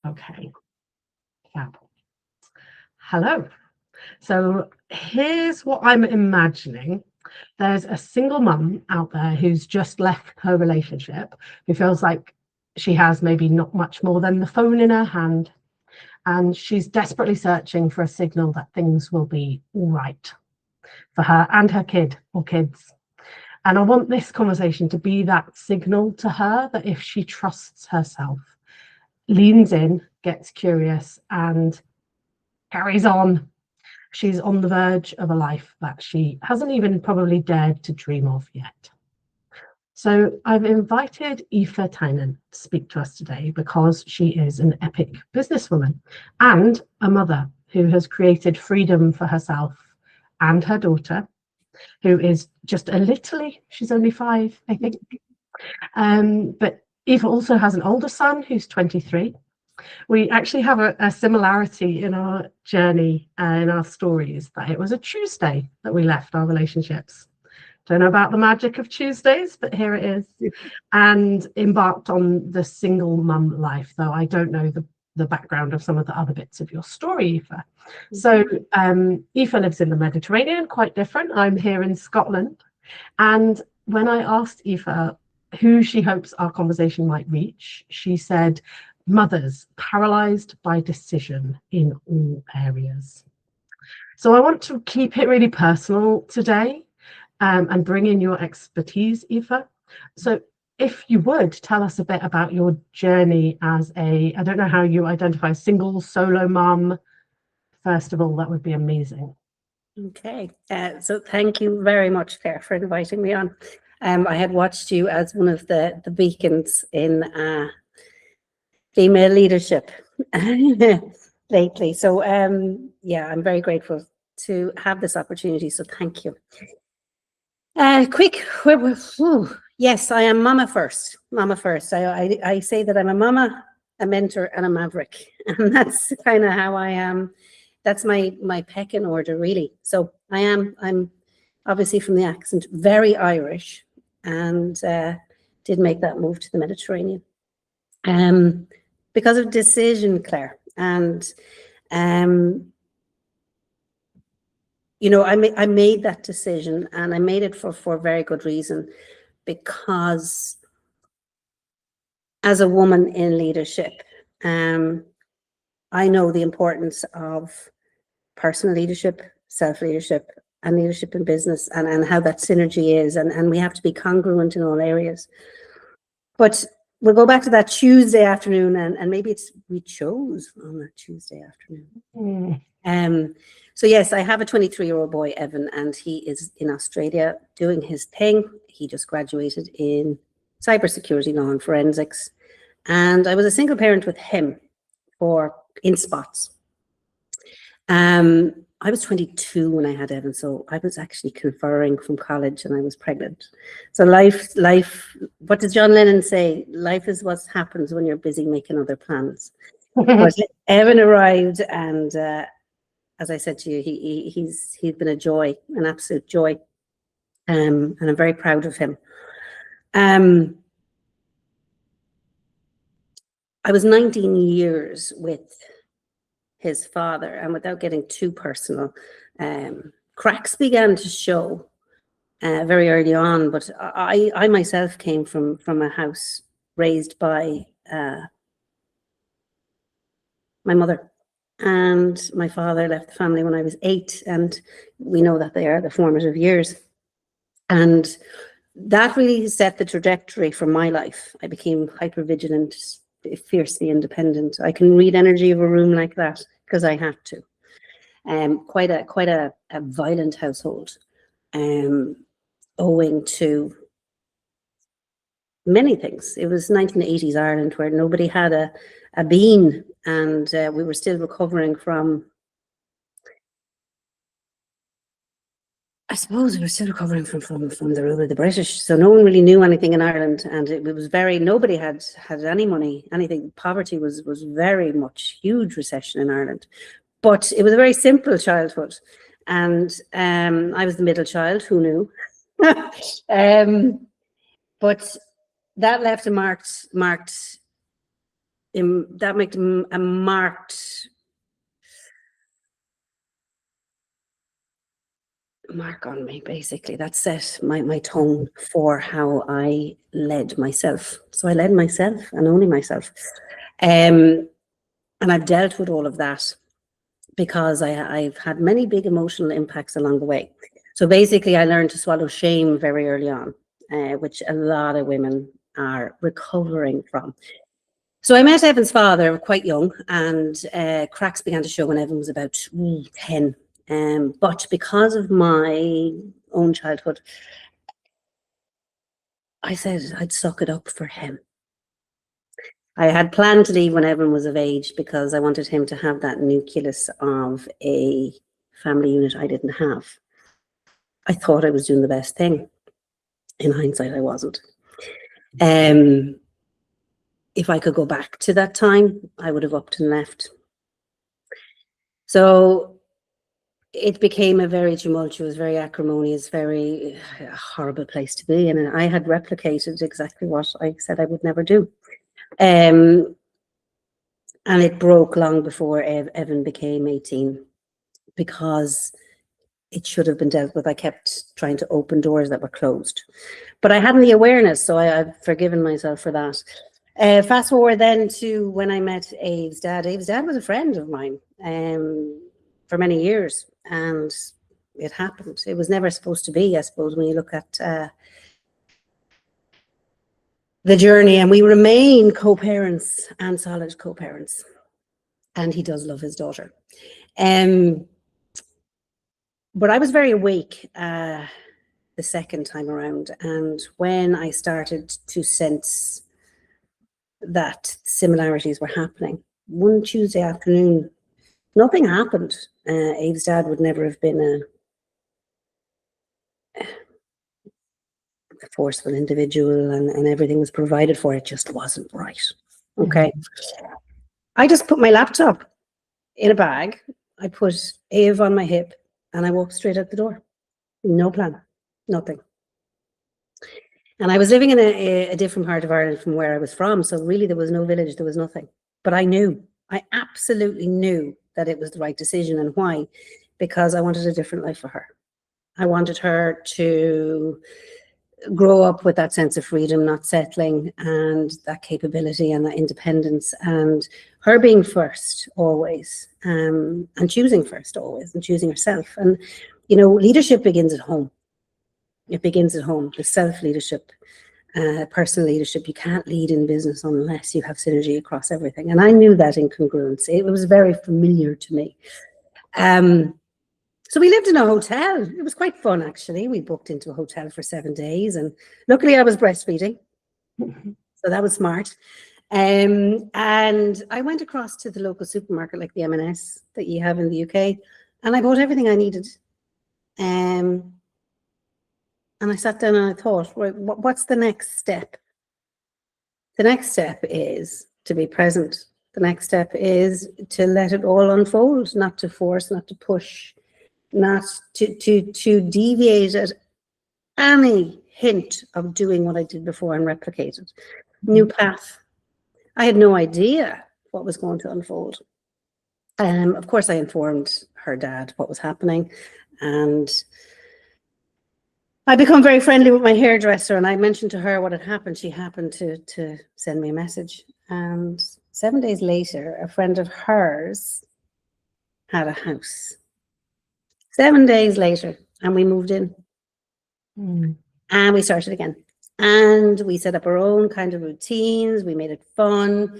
Okay. Fab. Hello. So here's what I'm imagining. There's a single mum out there who's just left her relationship, who feels like she has maybe not much more than the phone in her hand, and she's desperately searching for a signal that things will be all right for her and her kid or kids. And I want this conversation to be that signal to her that if she trusts herself, leans in, gets curious, and carries on, she's on the verge of a life that she hasn't even probably dared to dream of yet. So I've invited Aoife Tynan to speak to us today because she is an epic businesswoman and a mother who has created freedom for herself and her daughter, who is just a little, she's only 5, I think. But Aoife also has an older son who's 23. We actually have a similarity in our journey and our stories, that it was a Tuesday that we left our relationships. Don't know about the magic of Tuesdays, but here it is. And embarked on the single mum life, though I don't know the background of some of the other bits of your story, Aoife. So Aoife lives in the Mediterranean, quite different. I'm here in Scotland. And when I asked Aoife who she hopes our conversation might reach, she said, mothers paralysed by decision in all areas. So I want to keep it really personal today and bring in your expertise, Aoife. So if you would tell us a bit about your journey as I don't know how you identify, single, solo mum. First of all, that would be amazing. Okay, so thank you very much, Claire, for inviting me on. I had watched you as one of the beacons in female leadership lately. So yeah, I'm very grateful to have this opportunity. So thank you. Yes, I am mama first. Mama first. I say that I'm a mama, a mentor, and a maverick, and that's kind of how I am. That's my pecking order, really. So I'm obviously from the accent, very Irish, and did make that move to the Mediterranean. Because of decision, Claire, and you know, I made that decision, and I made it for a very good reason, because as a woman in leadership, I know the importance of personal leadership, self-leadership, and leadership in business, and how that synergy is, and we have to be congruent in all areas. But we'll go back to that Tuesday afternoon, and maybe we chose on that Tuesday afternoon. So yes, I have a 23-year-old boy, Evan, and he is in Australia doing his thing. He just graduated in cybersecurity law and forensics. And I was a single parent with him in spots. I was 22 when I had Evan, so I was actually conferring from college and I was pregnant. So life, what does John Lennon say? Life is what happens when you're busy making other plans. But Evan arrived, and as I said to you, he's been a joy, an absolute joy, and I'm very proud of him. I was 19 years with his father, and without getting too personal, cracks began to show very early on. But I myself came from a house raised by my mother, and my father left the family when I was 8, and we know that they are the formative years. And that really set the trajectory for my life. I became hypervigilant, fiercely independent. I can read energy of a room like that because I had to. Quite a violent household, owing to many things. It was 1980s Ireland, where nobody had a bean, and we were still recovering from, I suppose we were still recovering from the rule of the British. So no one really knew anything in Ireland, and it was nobody had any money, anything. Poverty was very much, huge recession in Ireland. But it was a very simple childhood, and I was the middle child. Who knew? But that left a marked that made a marked mark on me, basically. That set my tone for how I led myself. So I led myself and only myself. And I've dealt with all of that because I've had many big emotional impacts along the way. So basically, I learned to swallow shame very early on, which a lot of women are recovering from. So I met Evan's father quite young, and cracks began to show when Evan was about 10. But because of my own childhood, I said I'd suck it up for him. I had planned to leave when Evan was of age because I wanted him to have that nucleus of a family unit I didn't have. I thought I was doing the best thing. In hindsight, I wasn't. If I could go back to that time, I would have upped and left. So it became a very tumultuous, very acrimonious, very horrible place to be. And I had replicated exactly what I said I would never do. And it broke long before Evan became 18, because it should have been dealt with. I kept trying to open doors that were closed, but I hadn't the awareness, so I've forgiven myself for that. Fast forward then to when I met Aoife's dad. Aoife's dad was a friend of mine for many years, and it happened. It was never supposed to be, I suppose, when you look at the journey, and we remain co-parents and solid co-parents, and he does love his daughter. But I was very awake the second time around, and when I started to sense that similarities were happening, one Tuesday afternoon, nothing happened. Aoife's dad would never have been a forceful individual, and everything was provided for. It just wasn't right. Okay. I just put my laptop in a bag. I put Aoife on my hip, and I walked straight out the door. No plan, nothing. And I was living in a different part of Ireland from where I was from. So really there was no village, there was nothing. But I absolutely knew that it was the right decision. And why? Because I wanted a different life for her. I wanted her to grow up with that sense of freedom, not settling, and that capability and that independence, and her being first always, and choosing first always, and choosing herself. And, you know, leadership begins at home. It begins at home. The self-leadership, personal leadership. You can't lead in business unless you have synergy across everything. And I knew that incongruence. It was very familiar to me. So we lived in a hotel. It was quite fun, actually. We booked into a hotel for 7 days, and luckily I was breastfeeding. So that was smart. And I went across to the local supermarket, like the M&S that you have in the UK, and I bought everything I needed. And I sat down and I thought, right, what's the next step? The next step is to be present. The next step is to let it all unfold, not to force, not to push, not to deviate at any hint of doing what I did before and replicate it. New path. I had no idea what was going to unfold. Of course, I informed her dad what was happening, and I become very friendly with my hairdresser, and I mentioned to her what had happened. She happened to send me a message, and 7 days later, a friend of hers had a house. 7 days later, and we moved in. And we started again. And we set up our own kind of routines. We made it fun.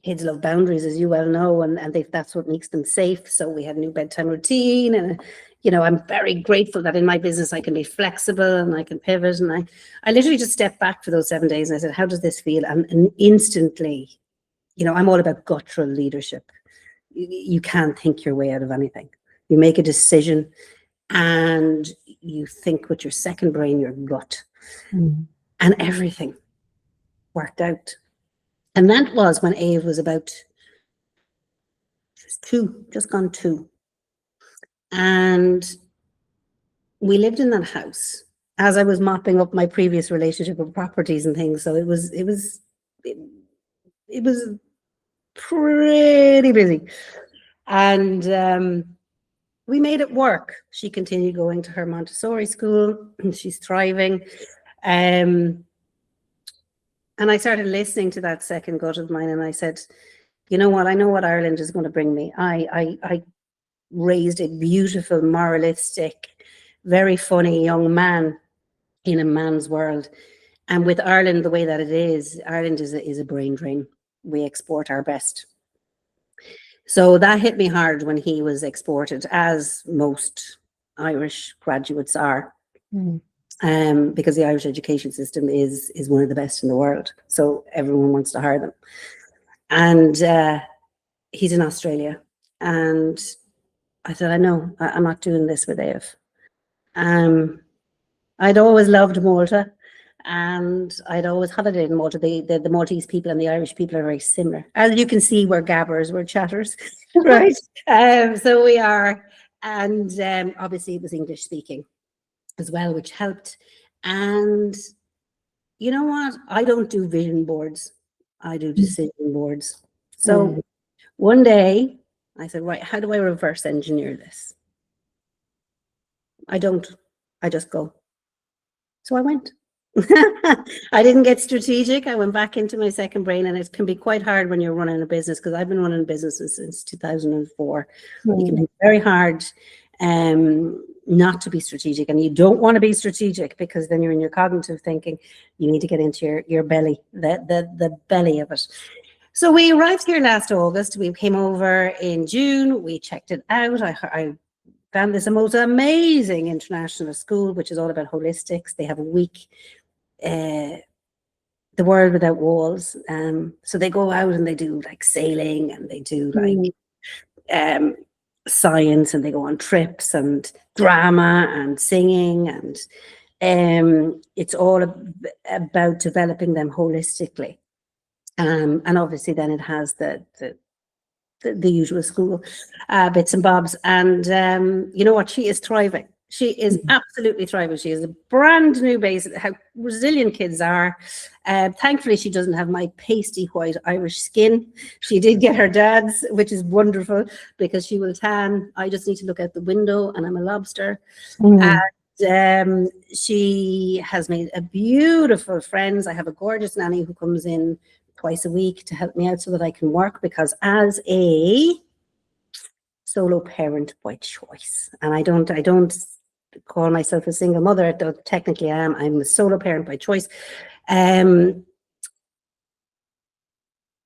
Kids love boundaries, as you well know, and that's what makes them safe. So we had a new bedtime routine. And, you know, I'm very grateful that in my business I can be flexible and I can pivot. And I literally just stepped back for those 7 days and I said, how does this feel? And instantly, you know, I'm all about guttural leadership. You can't think your way out of anything. You make a decision and you think with your second brain, your gut, and everything worked out. And that was when Aoife was about just gone 2. And we lived in that house as I was mopping up my previous relationship with properties and things. So it was it was pretty busy. And we made it work. She continued going to her Montessori school, and she's thriving. And I started listening to that second gut of mine, and I said, you know what? I know what Ireland is going to bring me. I raised a beautiful, moralistic, very funny young man in a man's world. And with Ireland, the way that it is, Ireland is a brain drain. We export our best. So that hit me hard when he was exported, as most Irish graduates are, because the Irish education system is one of the best in the world. So everyone wants to hire them. And he's in Australia. And I said, I know, I'm not doing this with Aoife. I'd always loved Malta, and I'd always holidayed in Malta. The Maltese people and the Irish people are very similar. As you can see, we're gabbers, we're chatters, right? So we are. And obviously it was English speaking as well, which helped. And you know what? I don't do vision boards. I do decision boards. So one day I said, right, how do I reverse engineer this? I don't. I just go. So I went. I didn't get strategic. I went back into my second brain, and it can be quite hard when you're running a business, because I've been running businesses since 2004. It can be very hard not to be strategic, and you don't want to be strategic, because then you're in your cognitive thinking. You need to get into your belly, the belly of it. So we arrived here last August. We came over in June. We checked it out. I found this most amazing international school, which is all about holistics. They have a week, the World Without Walls. So they go out and they do like sailing, and they do like science, and they go on trips, and drama and singing, and it's all about developing them holistically. And obviously then it has the usual school bits and bobs. And you know what? She is thriving. She is absolutely thriving. She is a brand new base. How resilient kids are. Thankfully, she doesn't have my pasty white Irish skin. She did get her dad's, which is wonderful, because she will tan. I just need to look out the window, and I'm a lobster. And she has made a beautiful friends. I have a gorgeous nanny who comes in twice a week to help me out so that I can work, because as a solo parent by choice, and I don't call myself a single mother, though technically I am. I'm a solo parent by choice.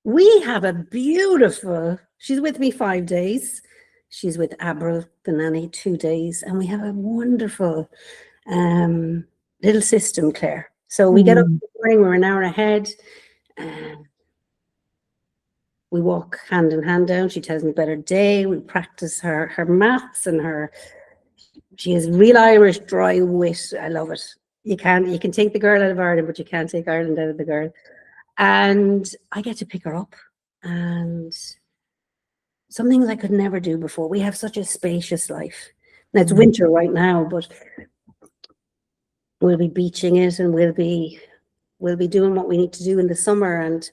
We have a beautiful, she's with me 5 days. She's with Abril, the nanny, 2 days. And we have a wonderful little system, Claire. So we get up in the morning, we're an hour ahead. We walk hand in hand down. She tells me about her day. We practice her maths and she has real Irish dry wit. I love it. You can take the girl out of Ireland, but you can't take Ireland out of the girl. And I get to pick her up, and some things I could never do before. We have such a spacious life. Now it's winter right now, but we'll be beaching it, and we'll be doing what we need to do in the summer. And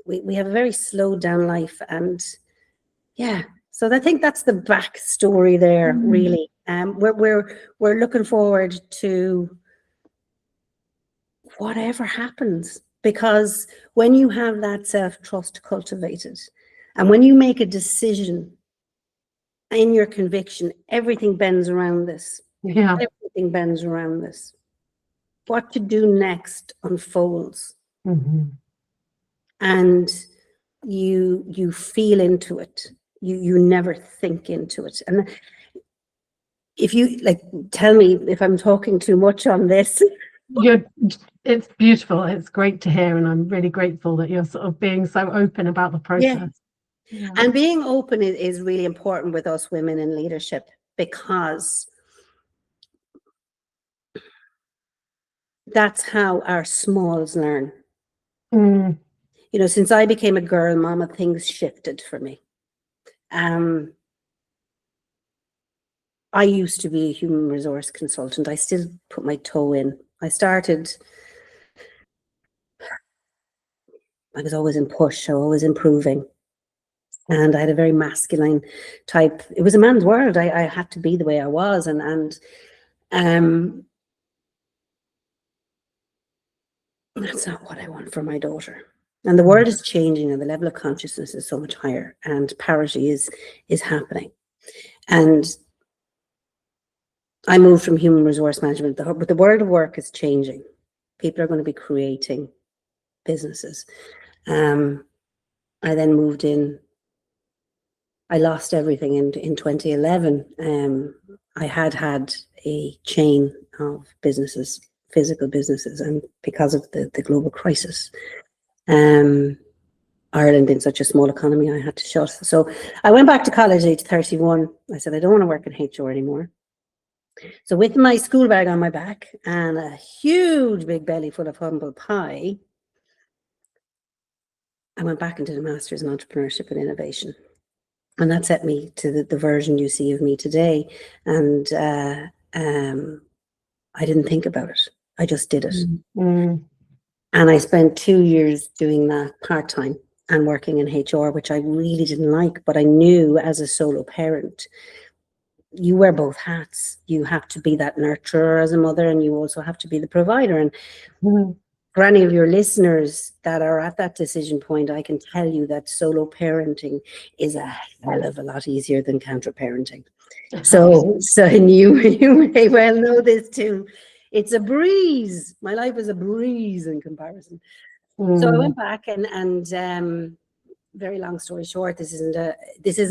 we have a very slowed down life. And yeah, so I think that's the backstory there, really. We're looking forward to whatever happens, because when you have that self-trust cultivated, and when you make a decision in your conviction, everything bends around this. Yeah. Everything bends around this. What to do next unfolds. And you feel into it. You never think into it. And if you tell me if I'm talking too much on this. It's beautiful. It's great to hear, and I'm really grateful that you're sort of being so open about the process. Yeah. And being open is really important with us women in leadership, because that's how our smalls learn. You know, since I became a girl mama, things shifted for me. I used to be a human resource consultant. I still put my toe in. I started I was always in push, so always improving. And I had a very masculine type. It was a man's world. I had to be the way I was, and that's not what I want for my daughter. And the world is changing, and the level of consciousness is so much higher, and parity is happening. And I moved from human resource management, but the world of work is changing. People are going to be creating businesses. I then moved in. I lost everything in 2011. I had a chain of businesses, physical businesses, and because of the global crisis, Ireland being such a small economy, I had to shut. So I went back to college age 31. I said, I don't want to work in HR anymore. So with my school bag on my back and a huge big belly full of humble pie, I went back into the Masters in Entrepreneurship and Innovation. And that set me to the version you see of me today. And I didn't think about it. I just did it. Mm. And I spent 2 years doing that part-time and working in HR, which I really didn't like. But I knew as a solo parent, you wear both hats. You have to be that nurturer as a mother, and you also have to be the provider. And for any of your listeners that are at that decision point, I can tell you that solo parenting is a hell of a lot easier than counter parenting. So you may well know this too. It's a breeze. My life is a breeze in comparison. So I went back and very long story short, this isn't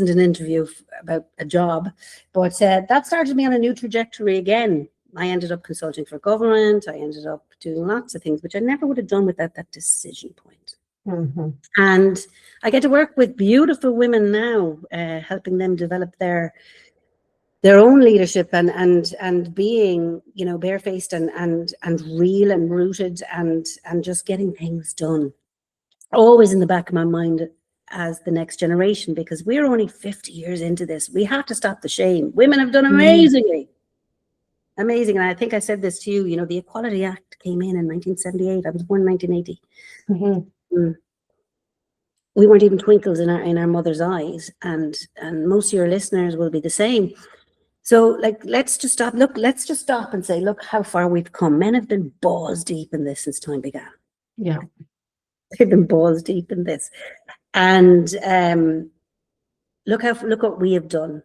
an interview about a job, but that started me on a new trajectory again. I ended up consulting for government. I ended up doing lots of things, which I never would have done without that decision point. And I get to work with beautiful women now, helping them develop their own leadership and being, barefaced and real and rooted and just getting things done. Always in the back of my mind as the next generation, because we're only 50 years into this. We have to stop the shame. Women have done amazingly. Amazing. And I think I said this to you, the Equality Act came in 1978. I was born in 1980. We weren't even twinkles in our mother's eyes. And most of your listeners will be the same. So let's just stop. Let's just stop and say, look how far we've come. Men have been balls deep in this since time began. Yeah. They've been balls deep in this. And look what we have done.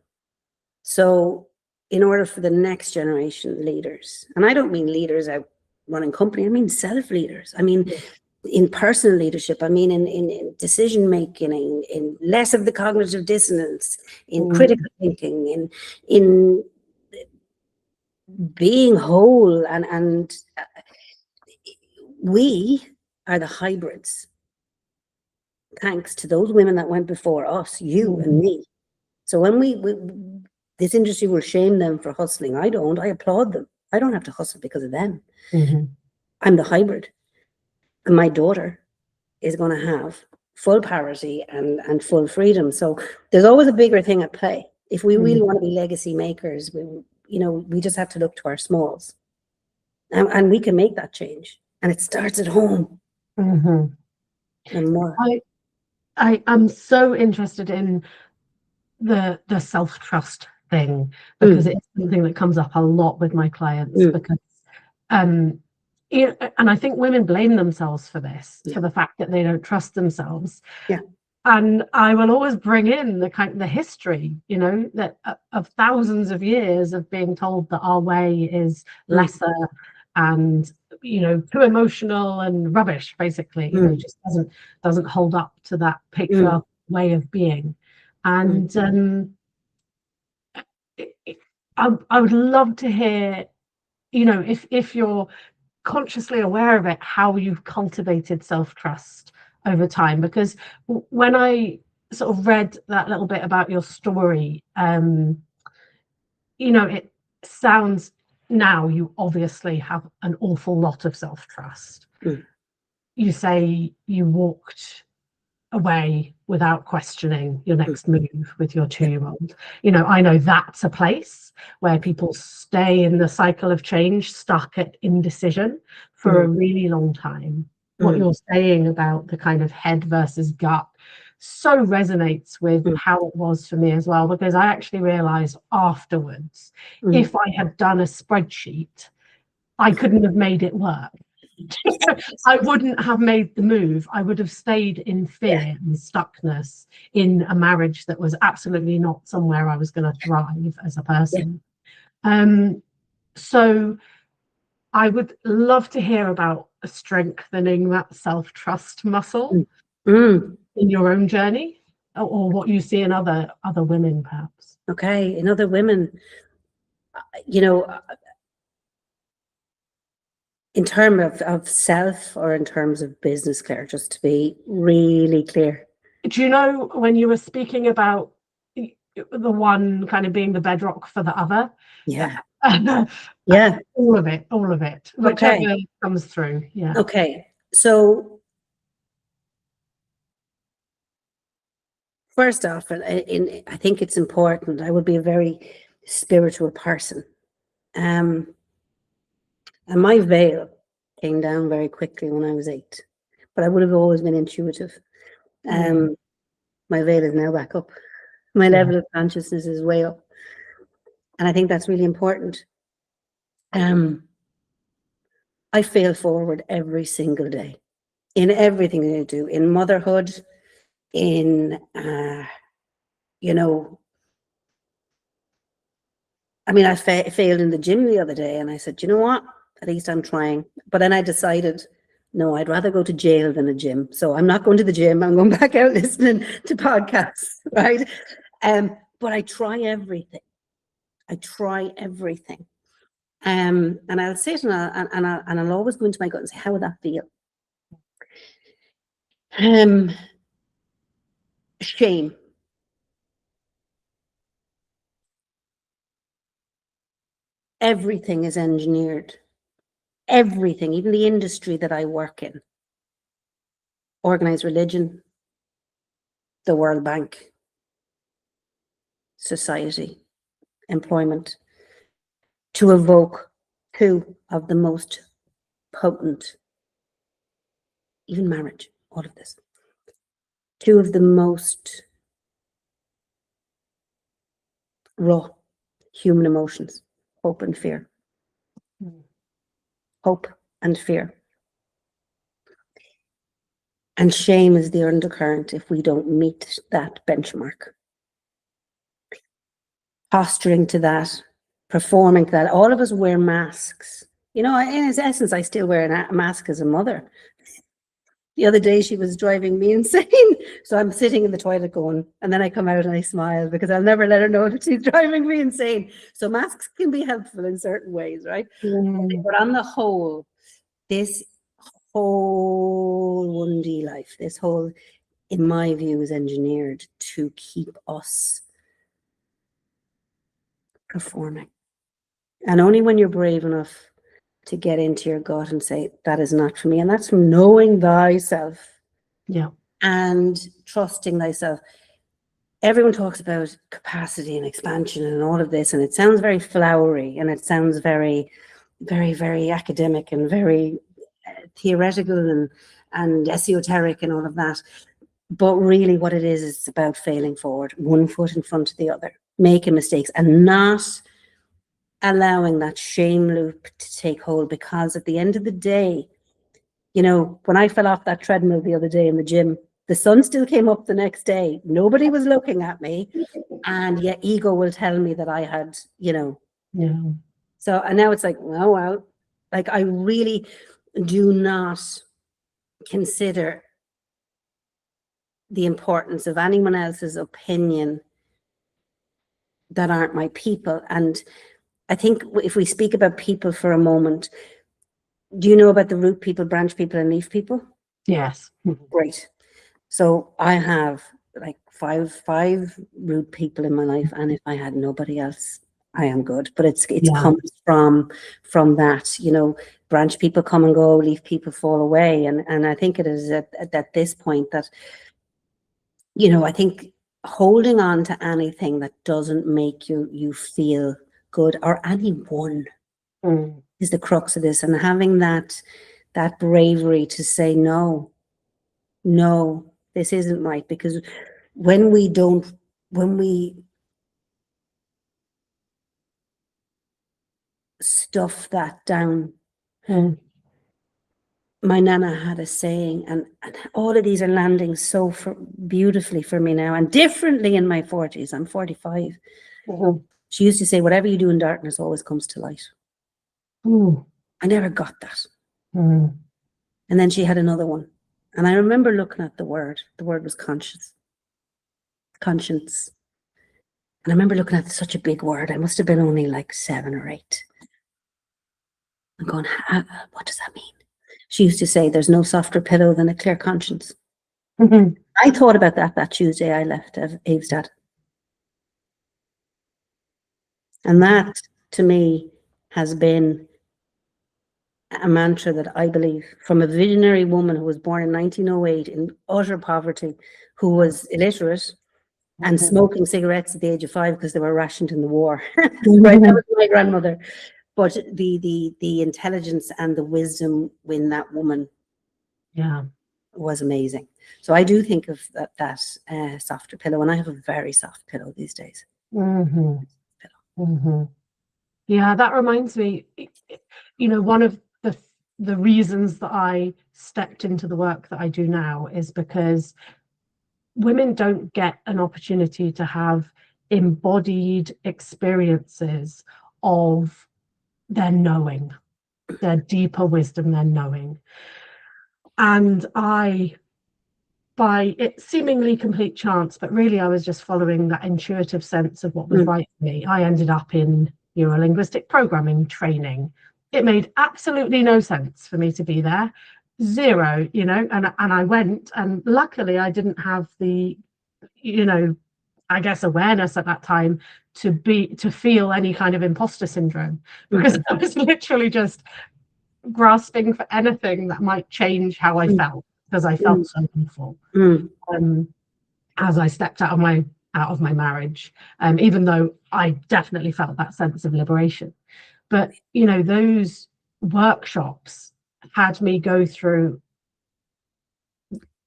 So in order for the next generation leaders, and I don't mean leaders out running company, I mean self-leaders. I mean, in personal leadership, I mean in decision making, in less of the cognitive dissonance, in critical thinking, in being whole, and we are the hybrids. Thanks to those women that went before us, you and me. So when we this industry will shame them for hustling. I don't. I applaud them. I don't have to hustle because of them. I'm the hybrid. And my daughter is going to have full parity and full freedom. So there's always a bigger thing at play. If we really want to be legacy makers, we just have to look to our smalls. And we can make that change. And it starts at home. And more. I'm so interested in the self-trust thing, because it's something that comes up a lot with my clients, because and I think women blame themselves for this, for the fact that they don't trust themselves. And I will always bring in the history, that of thousands of years of being told that our way is lesser and too emotional and rubbish, basically. Just doesn't hold up to that patriarchal way of being. And I would love to hear, if you're consciously aware of it, how you've cultivated self-trust over time. Because when I sort of read that little bit about your story, it sounds, now you obviously have an awful lot of self-trust. You say you walked away without questioning your next move with your 2-year-old. I know that's a place where people stay in the cycle of change, stuck at indecision for a really long time. what you're saying about the kind of head versus gut so resonates with how it was for me as well, because I actually realized afterwards, if I had done a spreadsheet, I couldn't have made it work. I wouldn't have made the move. I would have stayed in fear and stuckness in a marriage that was absolutely not somewhere I was going to thrive as a person. So I would love to hear about strengthening that self-trust muscle in your own journey, or what you see in other women, perhaps. Okay, in other women, you know, in terms of self or in terms of business, Claire, just to be really clear. Do you know, when you were speaking about the one kind of being the bedrock for the other? Yeah. All of it, whichever comes through. Yeah. Okay. So first off, I think it's important. I would be a very spiritual person. And my veil came down very quickly when I was 8, but I would have always been intuitive. My veil is now back up. My level of consciousness is way up. And I think that's really important. I fail forward every single day in everything that I do, in motherhood, in, you know, I mean, I failed in the gym the other day, and I said, you know what? At least I'm trying. But then I decided, no, I'd rather go to jail than a gym. So I'm not going to the gym. I'm going back out listening to podcasts, right? But I try everything. And I'll sit and I'll always go into my gut and say, how would that feel? Shame. Everything is engineered. Everything, even the industry that I work in. Organized religion, the World Bank, society, employment, to evoke 2 of the most potent, even marriage, all of this, 2 of the most raw human emotions, hope and fear. Hope and fear. And shame is the undercurrent if we don't meet that benchmark. Posturing to that, performing to that. All of us wear masks. You know, in its essence, I still wear a mask as a mother. The other day, she was driving me insane. So I'm sitting in the toilet going, and then I come out and I smile because I'll never let her know that she's driving me insane. So masks can be helpful in certain ways, right? But on the whole, this whole 1D life, this whole, in my view, is engineered to keep us performing. And only when you're brave enough to get into your gut and say, that is not for me. And that's from knowing thyself. Yeah. And trusting thyself. Everyone talks about capacity and expansion and all of this, and it sounds very flowery, and it sounds very, very, very academic and very theoretical and esoteric and all of that. But really what it is, it's about failing forward, 1 foot in front of the other, making mistakes and not allowing that shame loop to take hold. Because at the end of the day, you know, when I fell off that treadmill the other day in the gym, the sun still came up the next day. Nobody was looking at me. And yet ego will tell me that I had, you know. Yeah. So, and now it's like, oh, well, like I really do not consider the importance of anyone else's opinion that aren't my people. And I think if we speak about people for a moment, do you know about the root people, branch people, and leaf people? Yes. Great. So I have like five root people in my life, and if I had nobody else, I am good. But it comes from that, you know, branch people come and go, leaf people fall away. And I think it is at this point that, you know, I think holding on to anything that doesn't make you feel good, or anyone, is the crux of this. And having that that bravery to say, no, this isn't right. Because when we stuff that down, my nana had a saying, and all of these are landing so beautifully for me now, and differently in my 40s. I'm 45. She used to say, whatever you do in darkness always comes to light. I never got that. And then she had another one. And I remember looking at the word. The word was conscience. And I remember looking at such a big word. I must have been only like 7 or 8. I'm going, what does that mean? She used to say, there's no softer pillow than a clear conscience. I thought about that Tuesday I left Aoife's dad. And that, to me, has been a mantra that I believe, from a visionary woman who was born in 1908 in utter poverty, who was illiterate and smoking cigarettes at the age of 5 because they were rationed in the war. Right, that was my grandmother. But the intelligence and the wisdom in that woman, was amazing. So I do think of that softer pillow, and I have a very soft pillow these days. Yeah, that reminds me, one of the reasons that I stepped into the work that I do now is because women don't get an opportunity to have embodied experiences of their knowing, their deeper wisdom, their knowing. And by it seemingly complete chance, but really I was just following that intuitive sense of what was right for me, I ended up in neuro-linguistic programming training. It made absolutely no sense for me to be there. Zero, and I went, and luckily I didn't have the, I guess, awareness at that time to feel any kind of imposter syndrome, because I was literally just grasping for anything that might change how I felt, because I felt so awful as I stepped out of my marriage, even though I definitely felt that sense of liberation. But those workshops had me go through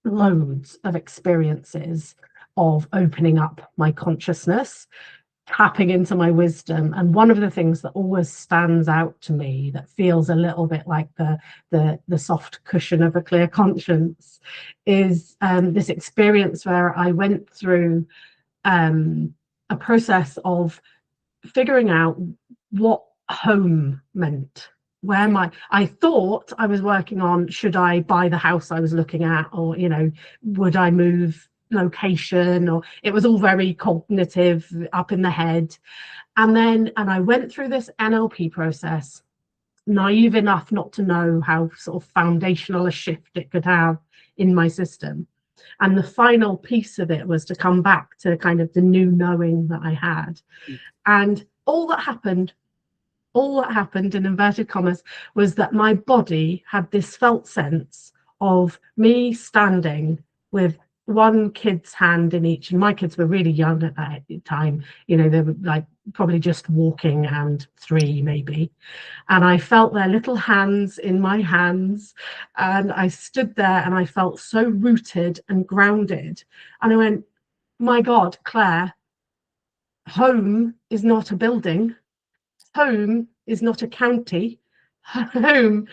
loads of experiences of opening up my consciousness, tapping into my wisdom. And one of the things that always stands out to me, that feels a little bit like the soft cushion of a clear conscience, is this experience where I went through a process of figuring out what home meant. I thought I was working on, should I buy the house I was looking at, or would I move location, or it was all very cognitive, up in the head. And I went through this NLP process, naive enough not to know how sort of foundational a shift it could have in my system. And the final piece of it was to come back to kind of the new knowing that I had. And all that happened in inverted commas was that my body had this felt sense of me standing with one kid's hand in each, and my kids were really young at that time, they were like probably just walking, and 3 maybe, and I felt their little hands in my hands, and I stood there and I felt so rooted and grounded, and I went, my God, Claire, home is not a building. Home is not a county. Home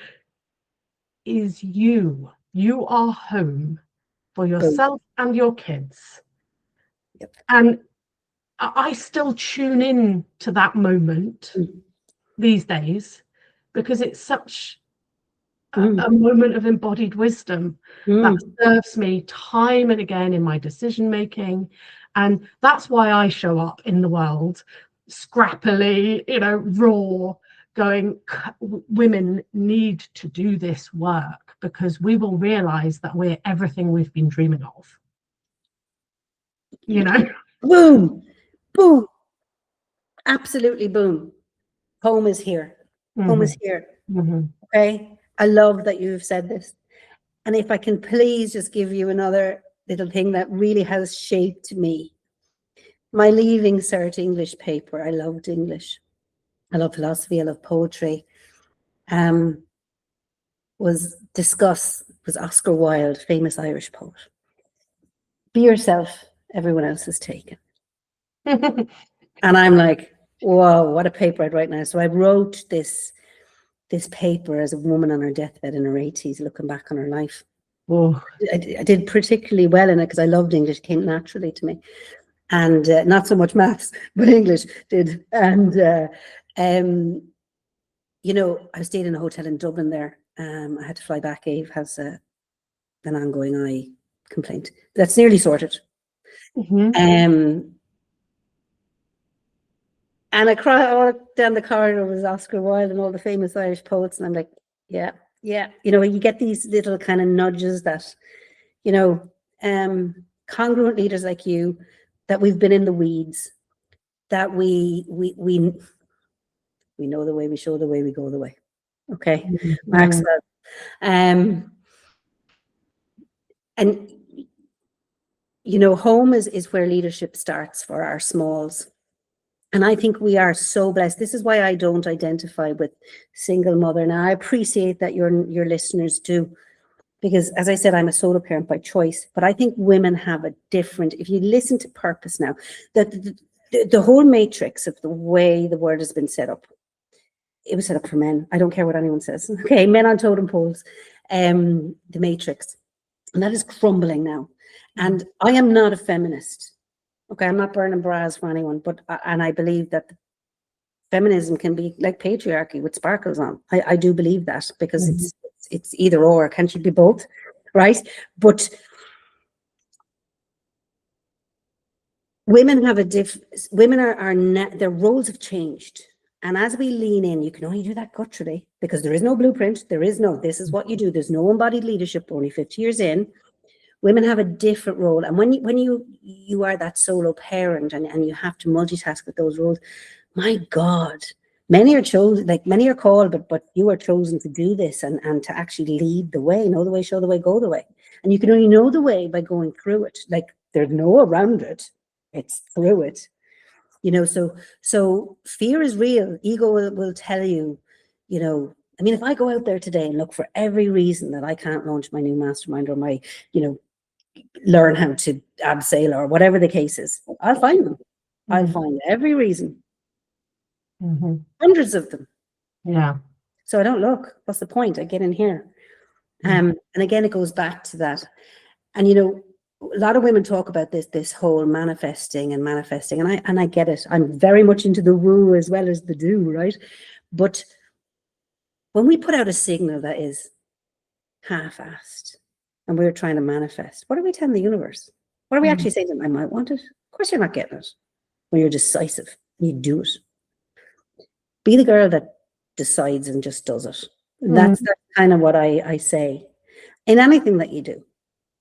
is you. You are home for yourself and your kids. And I still tune in to that moment these days, because it's such a moment of embodied wisdom that serves me time and again in my decision making. And that's why I show up in the world scrappily, raw, going, women need to do this work, because we will realize that we're everything we've been dreaming of. Boom, boom, absolutely boom. Home is here. Home is here. Okay, I love that you've said this. And if I can please just give you another little thing that really has shaped me. My Leaving Cert English paper, I loved English. I love philosophy, I love poetry. Was discuss was Oscar Wilde, famous Irish poet. Be yourself, everyone else is taken. And I'm like, whoa, what a paper I'd write now. So I wrote this paper as a woman on her deathbed in her 80s, looking back on her life. Oh. I did particularly well in it because I loved English, it came naturally to me. And not so much maths, but English did. And, you know, I stayed in a hotel in Dublin there. I had to fly back. Aoife has an ongoing eye complaint. That's nearly sorted. Mm-hmm. And I cried all down the corridor was Oscar Wilde and all the famous Irish poets. And I'm like, yeah. You know, you get these little kind of nudges that, you know, congruent leaders like you, that we've been in the weeds, that we know the way, we show the way, we go the way. Okay, Mm-hmm. Maxwell. And you know, home is where leadership starts for our smalls. And I think we are so blessed. This is why I don't identify with single mother. Now, I appreciate that your listeners do, because as I said, I'm a solo parent by choice, but I think women have a different, if you listen to purpose now, that the whole matrix of the way the world has been set up, it was set up for men. I don't care what anyone says. Okay, men on totem poles, the matrix. And that is crumbling now. And I am not a feminist. Okay, I'm not burning bras for anyone, but and I believe that feminism can be like patriarchy with sparkles on. I do believe that, because it's either or. Can't you be both? Right? But women have women are their roles have changed. And as we lean in, you can only do that gutturally, because there is no blueprint. There is no, this is what you do. There's no embodied leadership. Only 50 years in. Women have a different role. And when you are that solo parent and you have to multitask with those roles, my God, many are chosen, like many are called, but you are chosen to do this and to actually lead the way, know the way, show the way, go the way. And you can only know the way by going through it. Like there's no around it. It's through it. You know, so fear is real. Ego will tell you, you know, I mean, if I go out there today and look for every reason that I can't launch my new mastermind or my, you know, learn how to abseil or whatever the case is, I'll find them. I'll find every reason. Hundreds of them. Yeah. So I don't look. What's the point? I get in here. And again, it goes back to that. And, you know, a lot of women talk about this whole manifesting, and I get it. I'm very much into the woo as well as the do, right? But when we put out a signal that is half-assed and we're trying to manifest, what are we telling the universe? What are we actually saying to them? I might want it. Of course you're not getting it. When you're decisive, you do it. Be the girl that decides and just does it. That's kind of what I say in anything that you do,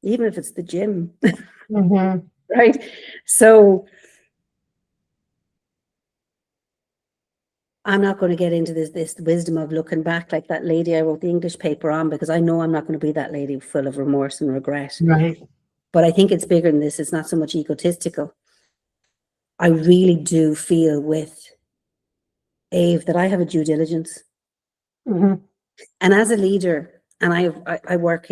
even if it's the gym, right? So I'm not going to get into this wisdom of looking back like that lady I wrote the English paper on, because I know I'm not going to be that lady full of remorse and regret. Right. But I think it's bigger than this. It's not so much egotistical. I really do feel with Aoife that I have a due diligence. And as a leader, and I work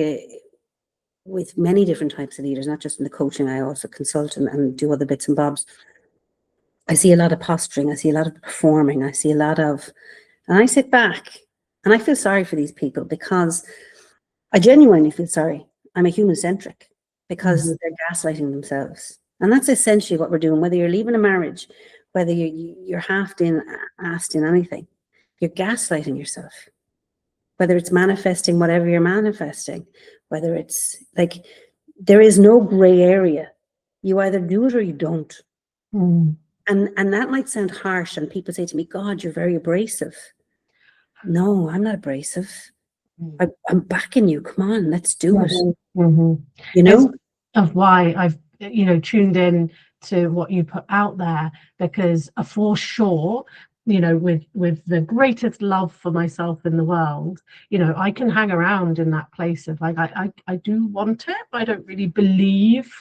with many different types of leaders, not just in the coaching, I also consult and do other bits and bobs. I see a lot of posturing, I see a lot of performing, I see a lot of, and I sit back and I feel sorry for these people, because I genuinely feel sorry. I'm a human-centric, because they're gaslighting themselves. And that's essentially what we're doing, whether you're leaving a marriage, whether you're asked in anything, you're gaslighting yourself. Whether it's manifesting whatever you're manifesting, whether it's like, there is no gray area. You either do it or you don't. And that might sound harsh, and people say to me, God, you're very abrasive. No, I'm not abrasive. I'm backing you. Come on, let's do it. You know? Of why I've, you know, tuned in to what you put out there, because for sure, you know, with the greatest love for myself in the world, you know, I can hang around in that place of like, I do want it, but I don't really believe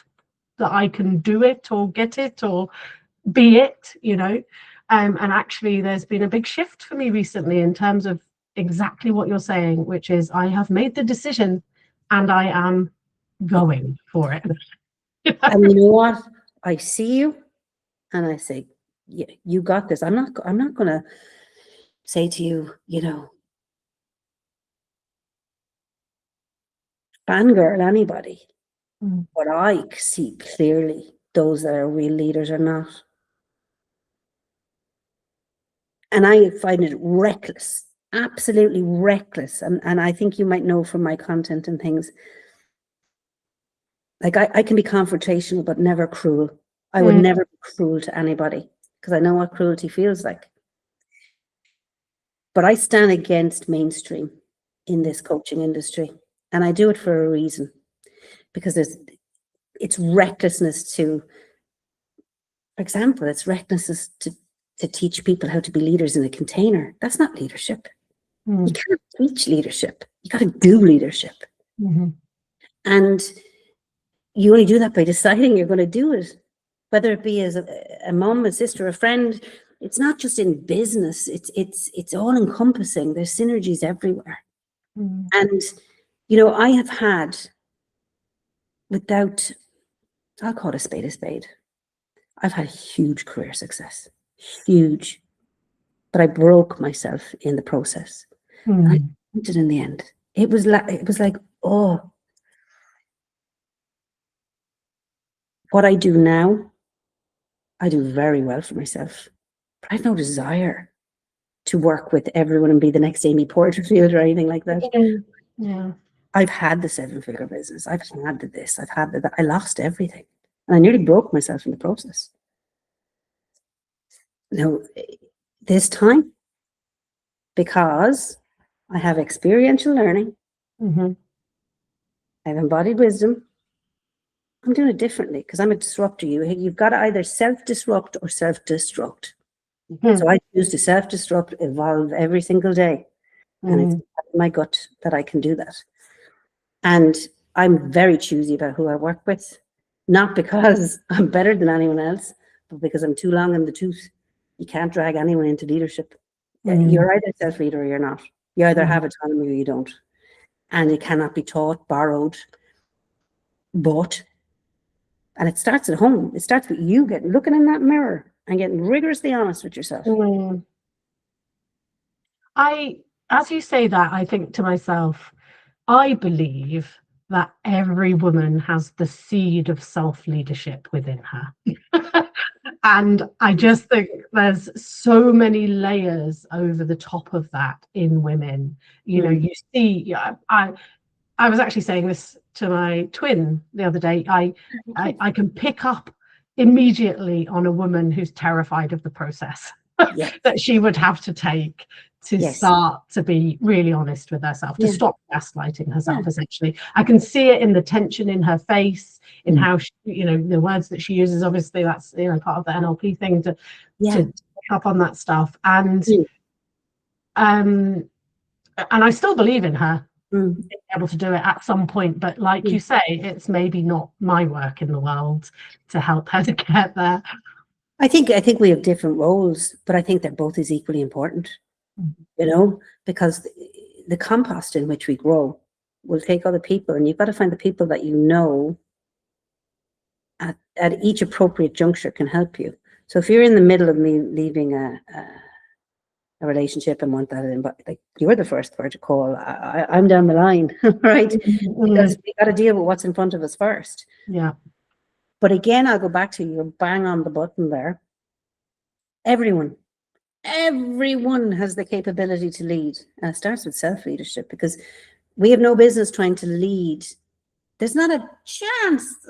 that I can do it or get it or be it, you know. And actually there's been a big shift for me recently in terms of exactly what you're saying, which is I have made the decision and I am going for it. And you know what? I see you and I say, yeah, you got this. I'm not going to say to you, you know, fangirl anybody. Mm. But I see clearly those that are real leaders are not. And I find it reckless, absolutely reckless. And I think you might know from my content and things, like I can be confrontational, but never cruel. I would never be cruel to anybody because I know what cruelty feels like. But I stand against mainstream in this coaching industry. And I do it for a reason, because it's recklessness to, for example, it's recklessness to teach people how to be leaders in a container. That's not leadership. You can't teach leadership. You got to do leadership. Mm-hmm. And you only do that by deciding you're going to do it, whether it be as a mom, a sister, a friend. It's not just in business. It's all encompassing. There's synergies everywhere. Mm. And, you know, I have had, without, I'll call it a spade, I've had huge career success, huge. But I broke myself in the process. And I did in the end. It was like, oh, what I do now, I do very well for myself. But I have no desire to work with everyone and be the next Amy Porterfield or anything like that. Yeah. I've had the 7-figure business. I've had this. I've had that. I lost everything. And I nearly broke myself in the process. Now, this time, because I have experiential learning, I have embodied wisdom, I'm doing it differently because I'm a disruptor. You've got to either self-disrupt or self-destruct. So I choose to self-destruct, evolve every single day. And it's in my gut that I can do that. And I'm very choosy about who I work with, not because I'm better than anyone else, but because I'm too long in the tooth. You can't drag anyone into leadership. You're either self-leader or you're not. You either have autonomy or you don't. And it cannot be taught, borrowed, bought. And it starts at home. It starts with you looking in that mirror and getting rigorously honest with yourself. As you say that, I think to myself, I believe that every woman has the seed of self-leadership within her. And I just think there's so many layers over the top of that in women. You know, you see, I was actually saying this to my twin the other day. I can pick up immediately on a woman who's terrified of the process that she would have to take to start to be really honest with herself, to stop gaslighting herself, essentially. I can see it in the tension in her face, in how she, you know, the words that she uses. Obviously, that's, you know, part of the NLP thing to pick up on that stuff. And I still believe in her being able to do it at some point, but like you say, it's maybe not my work in the world to help her to get there. I think we have different roles, but I think they're both as equally important, you know, because the compost in which we grow will take other people, and you've got to find the people that you know at each appropriate juncture can help you. So if you're in the middle of leaving a relationship and want that in, but like you're the first word to call, I'm down the line, right? Because we got to deal with what's in front of us first. Yeah. But again, I'll go back to you're bang on the button there. Everyone has the capability to lead, and it starts with self-leadership, because we have no business trying to lead. There's not a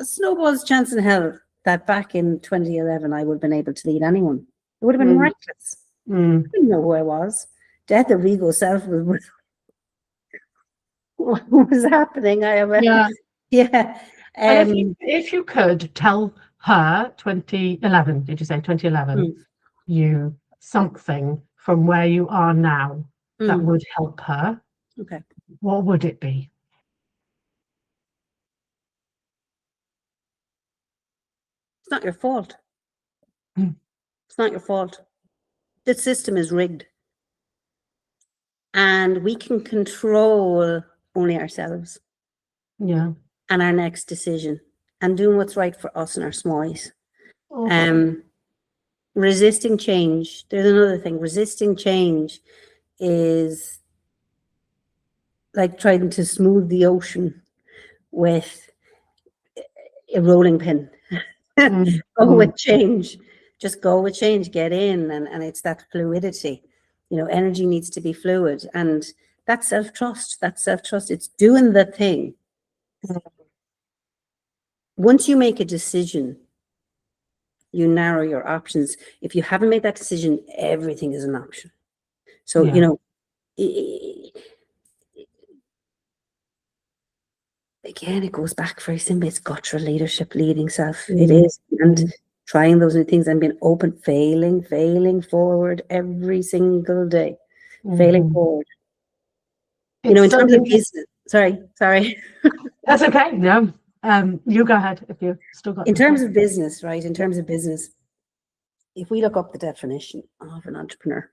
snowball's chance in hell that back in 2011 I would have been able to lead anyone. It would have been reckless. I didn't know who I was. Death of ego self was what was happening. And if you could tell her 2011, did you say 2011? You something from where you are now that would help her. Okay. What would it be? It's not your fault. It's not your fault. The system is rigged. And we can control only ourselves Yeah. and our next decision and doing what's right for us and our smallies. Okay. Resisting change. There's another thing. Resisting change is like trying to smooth the ocean with a rolling pin. Mm, Go mm, with change. Just go with change. Get in, and it's that fluidity. You know, energy needs to be fluid, and that's self-trust. That's self-trust. It's doing the thing. Once you make a decision, you narrow your options. If you haven't made that decision, everything is an option. So, yeah. you know, again, it goes back very simply. It's guttural leadership, leading self. It Mm, is. And trying those new things and being open, failing forward every single day. Failing mhm. forward. You know, It's in so terms of interesting. business, sorry. That's okay. No, you go ahead if you've still got In your terms thought. of business, right? In terms of business, if we look up the definition of an entrepreneur,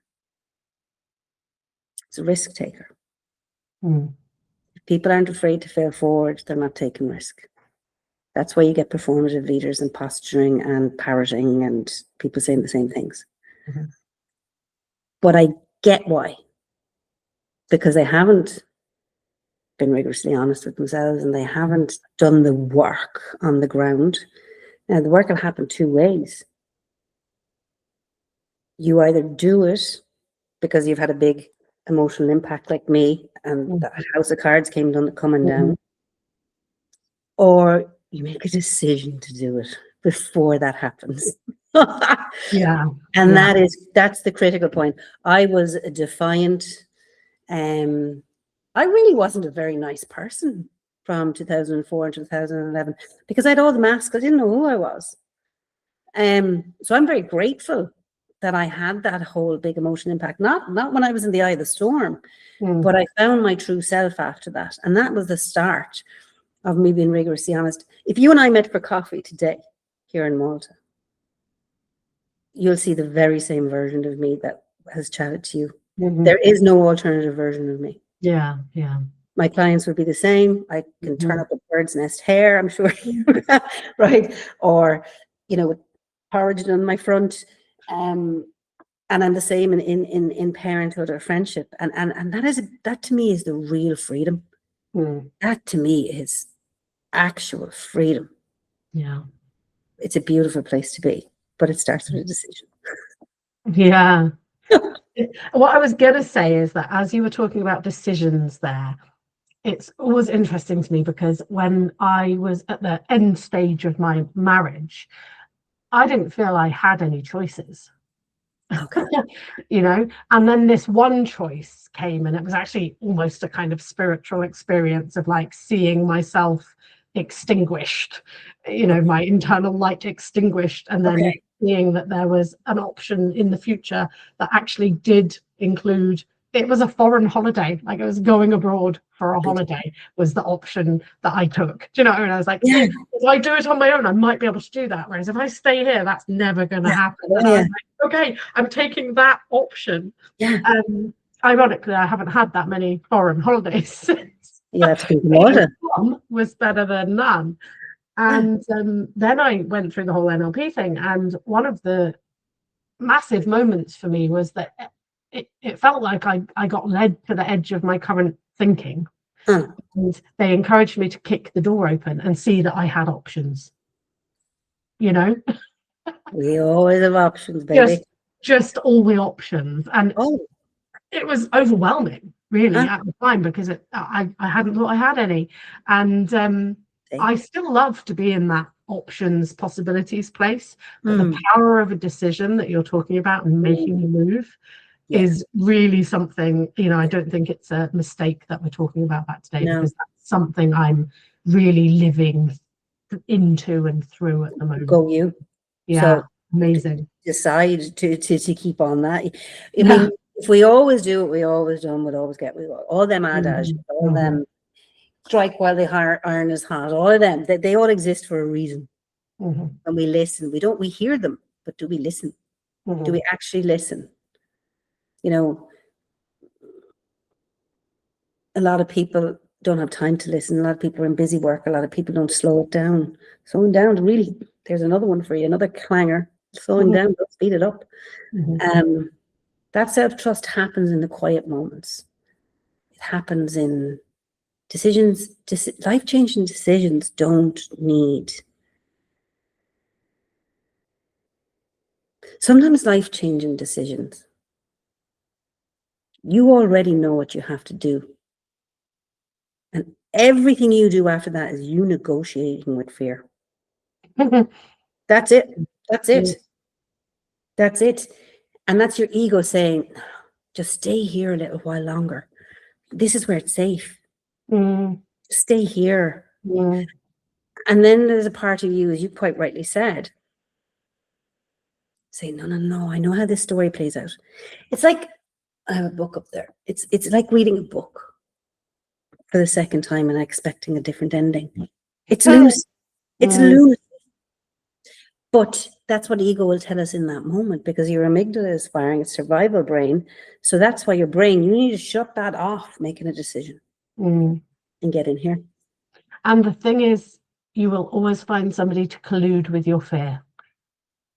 it's a risk taker. Mm, If people aren't afraid to fail forward, they're not taking risk. That's why you get performative leaders and posturing and parroting and people saying the same things. mhm, But I get why, because they haven't been rigorously honest with themselves and they haven't done the work on the ground. Now, the work will happen two ways. You either do it because you've had a big emotional impact like me and mhm, the house of cards coming mhm. down, or you make a decision to do it before that happens. Yeah. And Yeah. that's the critical point. I was a defiant. I really wasn't a very nice person from 2004 and 2011 because I had all the masks. I didn't know who I was. So I'm very grateful that I had that whole big emotional impact. Not when I was in the eye of the storm, Mm, but I found my true self after that, and that was the start of me being rigorously honest. If you and I met for coffee today here in Malta, you'll see the very same version of me that has chatted to you. mhm. There is no alternative version of me. Yeah. Yeah. My clients would be the same. I can turn Mhm. up a bird's nest hair, I'm sure, right? Or, you know, with porridge on my front. And I'm the same in parenthood or friendship. And that to me is the real freedom. Mm, That to me is actual freedom. yeah. It's a beautiful place to be, but it starts with a decision. Yeah. What I was going to say is that as you were talking about decisions there, it's always interesting to me because when I was at the end stage of my marriage, I didn't feel I had any choices. Okay. And then this one choice came, and it was actually almost a kind of spiritual experience of like seeing myself extinguished, my internal light extinguished, and then Okay. seeing that there was an option in the future that actually did include, it was a foreign holiday, like it was going abroad for a holiday was the option that I took. Do you know what I mean? I was like, Yeah. if I do it on my own, I might be able to do that. Whereas if I stay here, that's never going to Yeah. happen. Oh, And I was yeah. like, okay, I'm taking that option. Yeah. Ironically, I haven't had that many foreign holidays since. You have to come to Malta. One was better than none. Yeah. And then I went through the whole NLP thing. And one of the massive moments for me was that it felt like I got led to the edge of my current thinking. Huh. And they encouraged me to kick the door open and see that I had options, you know, We always have options, just baby. just all the options. And Oh, it was overwhelming, really, huh. at the time because I hadn't thought I had any. And See? I still love to be in that options, possibilities place. But the Mm. power of a decision that you're talking about and making the move Yes. is really something, I don't think it's a mistake that we're talking about that today, No. because that's something I'm really living into and through at the moment. Go you. Yeah, So amazing. decide to keep on that. I Yeah. mean, if we always do what we always done, we'll always get all them adages, all Mhm. them strike while the iron is hot, all of them, they all exist for a reason. Mhm. And we listen. We hear them, but do we listen? Do Mhm. we actually listen? You know, a lot of people don't have time to listen. A lot of people are in busy work. A lot of people don't slow it down. Slowing down, really, there's another one for you, another clanger. Slowing down, don't speed it up. That self-trust happens in the quiet moments. It happens in decisions. Life-changing decisions don't need. Sometimes life-changing decisions, you already know what you have to do. And everything you do after that is you negotiating with fear. That's it. That's it. That's it. And that's your ego saying, just stay here a little while longer. This is where it's safe. Stay here. And then there's a part of you, as you quite rightly said, say, no, I know how this story plays out. It's like, I have a book up there. It's like reading a book for the second time and expecting a different ending. It's loose. It's loose. But that's what ego will tell us in that moment, because your amygdala is firing its survival brain. So that's why your brain, you need to shut that off, making a decision and get in here. And the thing is, you will always find somebody to collude with your fear.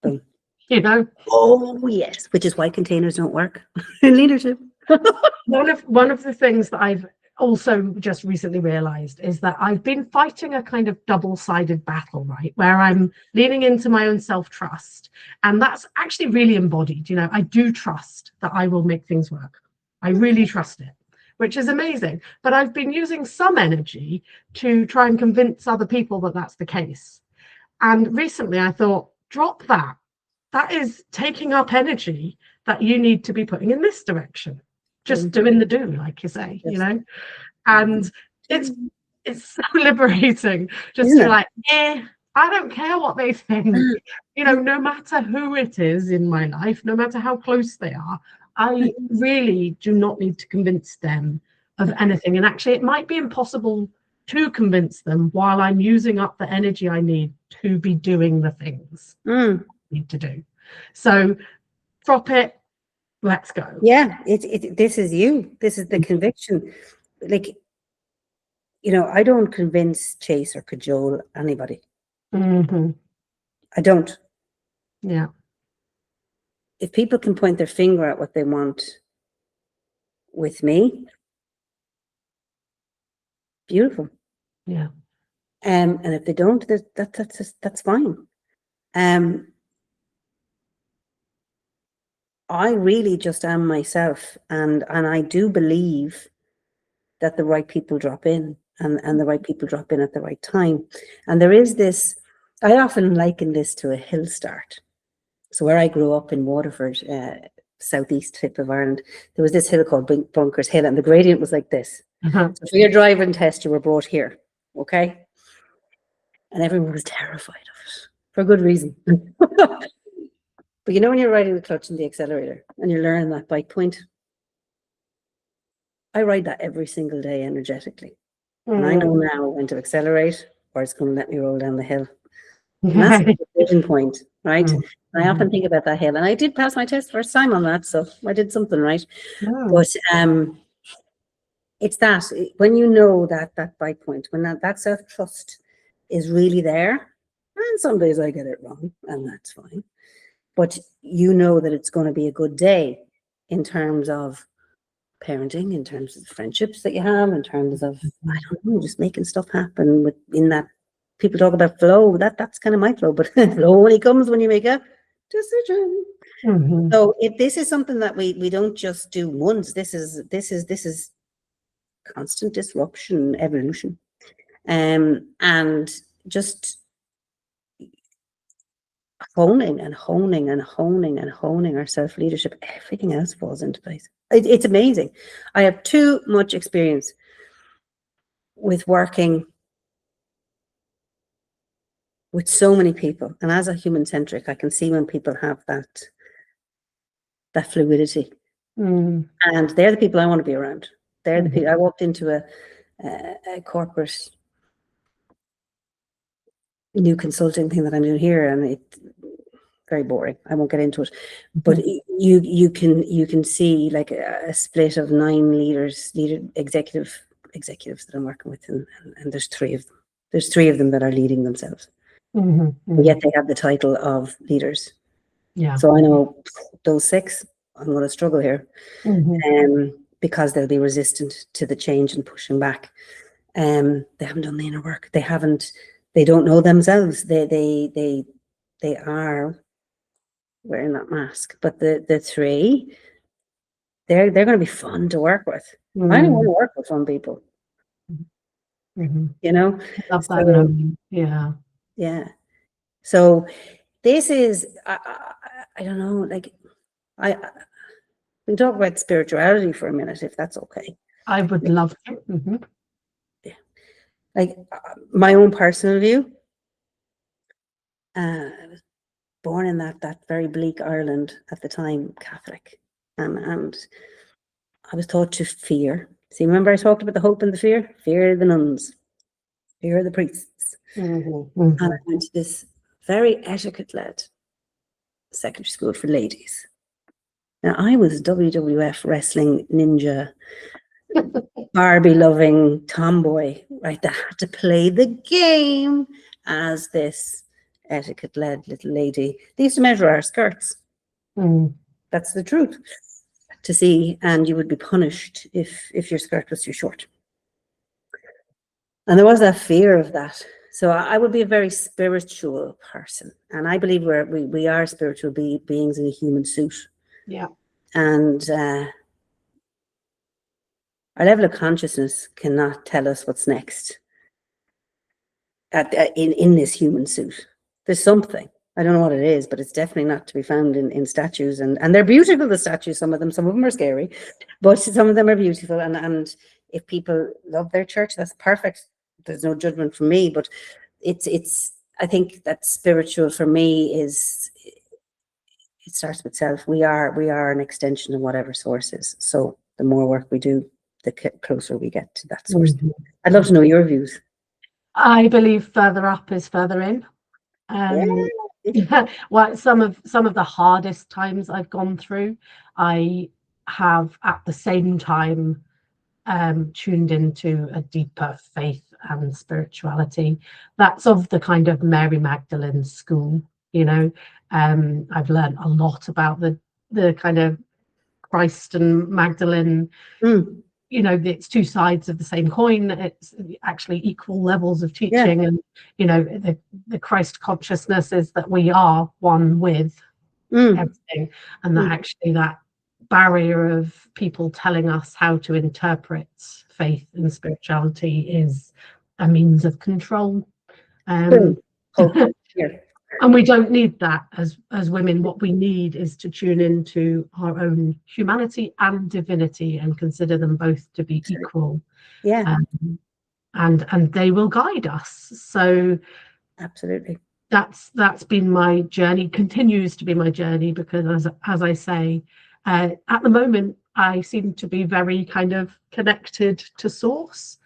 Boom. You know? Oh, yes. Which is why containers don't work in leadership. One of the things that I've also just recently realized is that I've been fighting a kind of double-sided battle, right? Where I'm leaning into my own self-trust. And that's actually really embodied. You know, I do trust that I will make things work. I really trust it, which is amazing. But I've been using some energy to try and convince other people that that's the case. And recently I thought, drop that. That is taking up energy that you need to be putting in this direction. Just doing the do, like you say, you know? And it's so liberating just to be like, I don't care what they think. You know, no matter who it is in my life, no matter how close they are, I really do not need to convince them of anything. And actually, it might be impossible to convince them while I'm using up the energy I need to be doing the things I need to do. So drop it. Let's go. Yeah, this is you. This is the conviction. Like, you know, I don't convince, chase, or cajole anybody. I don't. Yeah. If people can point their finger at what they want with me, beautiful. Yeah. And if they don't, that's fine. I really just am myself, and I do believe that the right people drop in, and the right people drop in at the right time. And there is this, I often liken this to a hill start. So where I grew up in Waterford, southeast tip of Ireland, there was this hill called Bunkers Hill, and the gradient was like this. So for your driving test, you were brought here, okay? And everyone was terrified of it, for good reason. But you know, when you're riding the clutch and the accelerator and you're learning that bike point, I ride that every single day energetically. And I know now when to accelerate or it's going to let me roll down the hill. And that's the decision point, right? And I often think about that hill. And I did pass my test first time on that, so I did something right. But it's that, when you know that bike point, when that self-trust is really there, and some days I get it wrong, and that's fine. But you know that it's going to be a good day in terms of parenting, in terms of the friendships that you have, in terms of, I don't know, just making stuff happen in that. People talk about flow, that's kind of my flow, but flow only comes when you make a decision. So this is something that we don't just do once. This is constant disruption, evolution, and just honing our self-leadership. Everything else falls into place. It's amazing. I have too much experience with working with so many people, and as a human-centric, I can see when people have that fluidity, and they're the people I want to be around. They're the people. I walked into a corporate new consulting thing that I'm doing here, and very boring. I won't get into it, but you can see like a split of 9 executives that I'm working with, and there's 3 of them. There's 3 of them that are leading themselves, and yet they have the title of leaders. Yeah. So I know those 6, I'm going to struggle here, because they'll be resistant to the change and pushing back. They haven't done the inner work. They don't know themselves. They are wearing that mask. But the 3, they're going to be fun to work with. I don't want to work with fun people. You know? Love that knowing. Yeah. Yeah. So this is, I don't know, like, we can talk about spirituality for a minute, if that's okay. I would love to. Yeah. Like, my own personal view, I was born in that very bleak Ireland at the time, Catholic, and I was taught to fear. See, remember I talked about the hope and the fear? Fear of the nuns, fear of the priests. And I went to this very etiquette-led secondary school for ladies. Now, I was WWF wrestling ninja, Barbie-loving tomboy, right, that had to play the game as this etiquette-led little lady. They used to measure our skirts. That's the truth. To see, and you would be punished if your skirt was too short. And there was that fear of that. So I would be a very spiritual person, and I believe we are spiritual beings in a human suit. Yeah. And our level of consciousness cannot tell us what's next in this human suit. There's something. I don't know what it is, but it's definitely not to be found in statues. And they're beautiful, the statues, some of them are scary, but some of them are beautiful. And if people love their church, that's perfect. There's no judgment from me, but it's I think that spiritual for me is, it starts with self. We are an extension of whatever source is. So the more work we do, the closer we get to that source. I'd love to know your views. I believe further up is further in. Well, some of the hardest times I've gone through, I have at the same time tuned into a deeper faith and spirituality. That's of the kind of Mary Magdalene school, you know. I've learned a lot about the kind of Christ and Magdalene. You know, it's 2 sides of the same coin. It's actually equal levels of teaching. And you know, the Christ consciousness is that we are one with everything, and that actually that barrier of people telling us how to interpret faith and spirituality is a means of control. And we don't need that as women. What we need is to tune into our own humanity and divinity and consider them both to be equal. And they will guide us. So absolutely, that's been my journey, continues to be my journey, because as I say, at the moment I seem to be very kind of connected to source.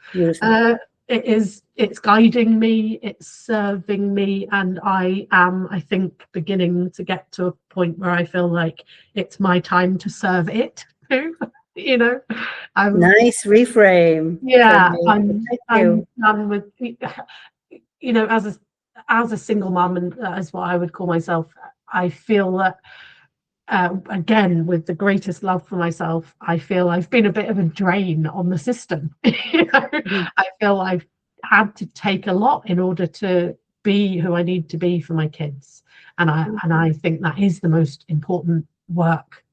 It's guiding me, it's serving me, and I am, I think, beginning to get to a point where I feel like it's my time to serve it too. You know, nice reframe. Yeah, I'm done with, you know, as a single mum, and that is what I would call myself. I feel that again, with the greatest love for myself, I feel I've been a bit of a drain on the system. You know? I feel I've had to take a lot in order to be who I need to be for my kids, and I think that is the most important work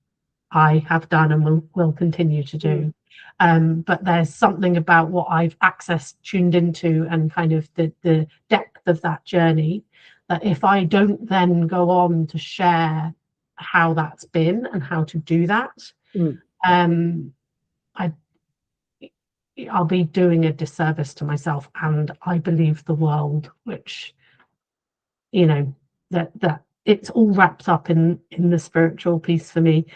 I have done and will continue to do. But there's something about what I've accessed, tuned into, and kind of the depth of that journey, that if I don't then go on to share how that's been and how to do that, I'll be doing a disservice to myself, and I believe the world, which, you know, that it's all wrapped up in the spiritual piece for me.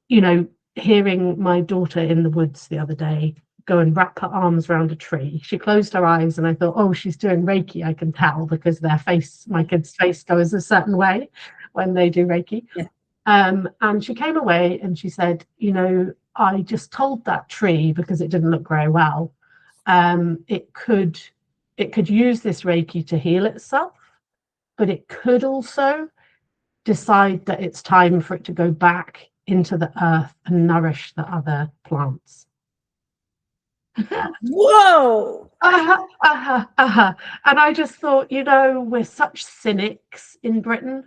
You know, hearing my daughter in the woods the other day go and wrap her arms around a tree, she closed her eyes, and I thought, oh, she's doing Reiki. I can tell, because my kid's face goes a certain way. when they do Reiki. Yeah. And she came away and she said, I just told that tree because it didn't look very well. It could use this Reiki to heal itself, but it could also decide that it's time for it to go back into the earth and nourish the other plants. Whoa! And I just thought, we're such cynics in Britain,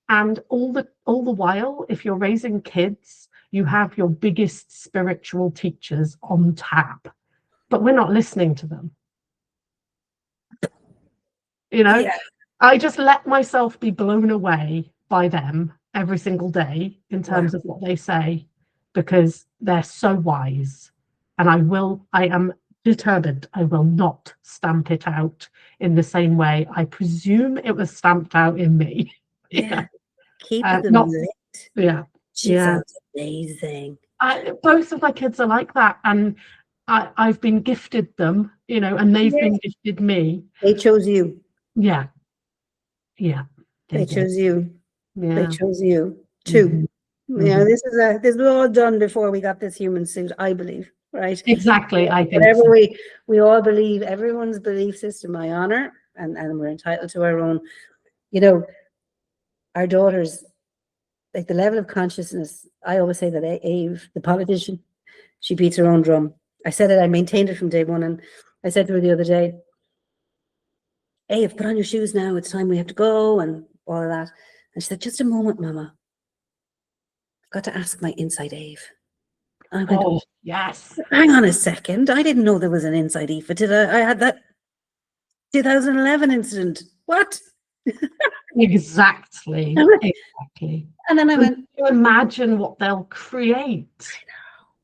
and all the while, if you're raising kids, you have your biggest spiritual teachers on tap, but we're not listening to them. Yeah. I just let myself be blown away by them every single day in terms of what they say, because they're so wise. And I am determined I will not stamp it out in the same way I presume it was stamped out in me. Yeah. Keep them lit. Yeah. She sounds amazing. Both of my kids are like that. And I've been gifted them, and they've been gifted me. They chose you. Yeah. Yeah. They chose you. Yeah. They chose you too. Mm-hmm. Yeah, this was all done before we got this human suit, I believe. Right? Exactly. I think whatever so. we all believe, everyone's belief system, I honor, and we're entitled to our own. Our daughters, like the level of consciousness, I always say that Aoife, the politician, she beats her own drum. I said it, I maintained it from day one, and I said to her the other day, Aoife, put on your shoes now, it's time we have to go, and all of that. And she said, just a moment, Mama. I've got to ask my inside Aoife. I went, oh, yes. Hang on a second. I didn't know there was an inside Aoife. I had that 2011 incident. What? Exactly. And then I went, you imagine what they'll create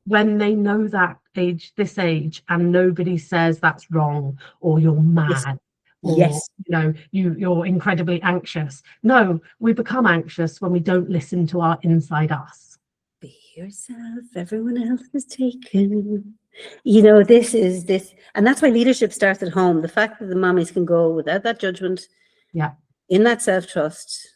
when they know that this age, and nobody says that's wrong or you're mad. Yes. Or, you're incredibly anxious. No, we become anxious when we don't listen to our inside us. Be yourself, everyone else is taken. This, and that's why leadership starts at home. The fact that the mommies can go without that judgment, in that self-trust,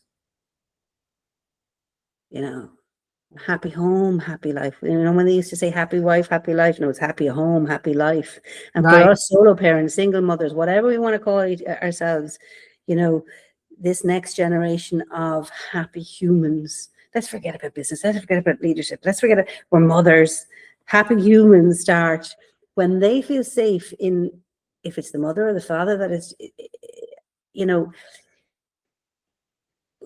happy home, happy life. When they used to say happy wife, happy life, it's happy home, happy life. And for us solo parents, single mothers, whatever we want to call ourselves, this next generation of happy humans. Let's forget about business. Let's forget about leadership. Let's forget it. We're mothers. Happy humans start when they feel safe in, if it's the mother or the father that is,